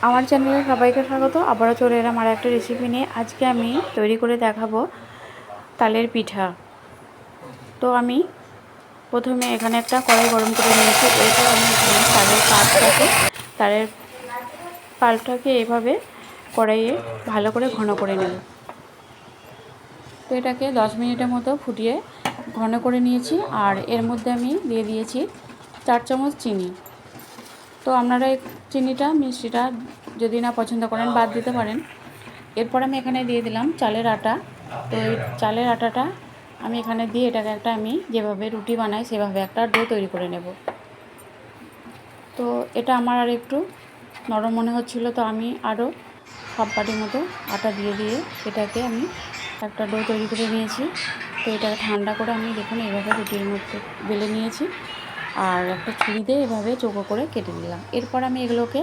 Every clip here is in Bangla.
আমার চ্যানেলে সবাইকে স্বাগত। আবারও চলে এলাম আর একটা রেসিপি নিয়ে। আজকে আমি তৈরি করে দেখাবো তালের পিঠা। তো আমি প্রথমে এখানে একটা কড়াই গরম করে নিয়েছি। এরপর আমি এখানে তালের পাল্পটাকে এভাবে কড়াইয়ে ভালো করে ঘন করে নেব। তো এটাকে 10 মিনিটের মতো ফুটিয়ে ঘন করে নিয়েছি। আর এর মধ্যে আমি দিয়ে দিয়েছি 4 চামচ চিনি। তো আপনারা এই মিষ্টিটা যদি না পছন্দ করেন বাদ দিতে পারেন। এরপর আমি এখানে দিয়ে দিলাম চালের আটা। তো এই চালের আটাটা আমি এখানে দিয়ে এটাকে আমি যেভাবে রুটি বানাই সেভাবে একটা ডো তৈরি করে নেব। তো এটা আমার আর একটু নরম মনে হচ্ছিলো, তো আমি আরও হাফ বাটির মতো আটা দিয়ে এটাকে আমি একটা ডো তৈরি করে নিয়েছি। তো এটাকে ঠান্ডা করে আমি দেখুন এইভাবে রুটির মধ্যে বেলে নিয়েছি আর একটা ছুরি দিয়ে এভাবে চৌকো করে কেটে নিলাম। এরপর আমি এগুলোকে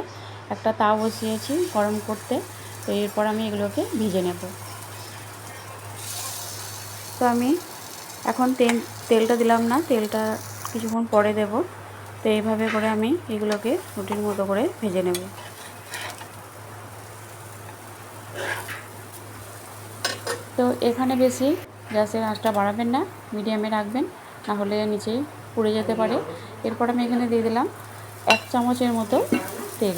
একটা তাওয়া বসিয়েছি গরম করতে। তো এরপর আমি এগুলোকে ভেজে নেব। তো আমি এখন তেলটা দিলাম না, তেলটা কিছুক্ষণ পরে দেব। তো এইভাবে করে আমি এগুলোকে রুটির মতো করে ভেজে নেব। তো এখানে বেশি গ্যাসের আঁচটা বাড়াবেন না, মিডিয়ামে রাখবেন, না হলে নিচে পুড়ে যেতে পারে। এরপর আমি এখানে দিয়ে দিলাম 1 চামচের মতো তেল।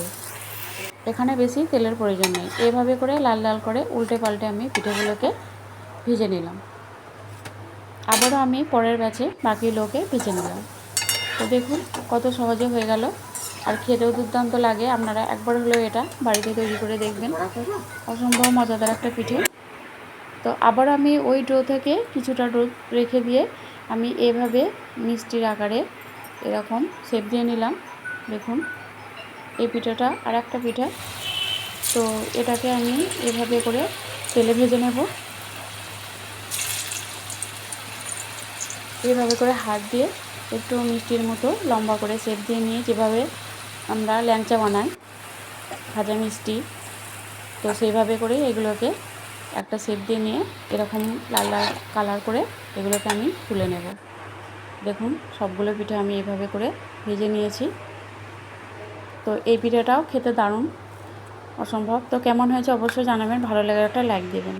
এখানে বেশি তেলের প্রয়োজন নেই। এভাবে করে লাল লাল করে উল্টে পাল্টে আমি পিঠেগুলোকে ভেজে নিলাম। আবারও আমি পরের ব্যাচে বাকিগুলোকে ভেজে নিলাম। তো দেখুন কত সহজে হয়ে গেল, আর খেতেও দুর্দান্ত লাগে। আপনারা একবার হলেও এটা বাড়িতে তৈরি করে দেখবেন, অসম্ভব মজাদার একটা পিঠে। তো আবার আমি ওই ডো থেকে কিছুটা ডো রেখে দিয়ে আমি এভাবে মিষ্টির আকারে এরকম শেপ দিয়ে নিলাম। দেখুন এই পিঠাটা আর একটা পিঠা। তো এটাকে আমি এভাবে করে তেলে ভেজে নেব। এভাবে করে হাত দিয়ে একটু মিষ্টির মতো লম্বা করে শেপ দিয়ে নিয়ে যেভাবে আমরা ল্যাংচা বানাই ভাজা মিষ্টি, তো সেইভাবে করে এগুলোকে একটা শেপ দিয়ে নিয়ে এরকম লাল লাল কালার করে এগুলোকে আমি তুলে নেব। দেখুন সবগুলো পিঠা আমি এইভাবে করে ভেজে নিয়েছি। তো এই পিঠাটাও খেতে দারুণ, অসম্ভব। তো কেমন হয়েছে অবশ্যই জানাবেন, ভালো লাগলে একটা লাইক দেবেন।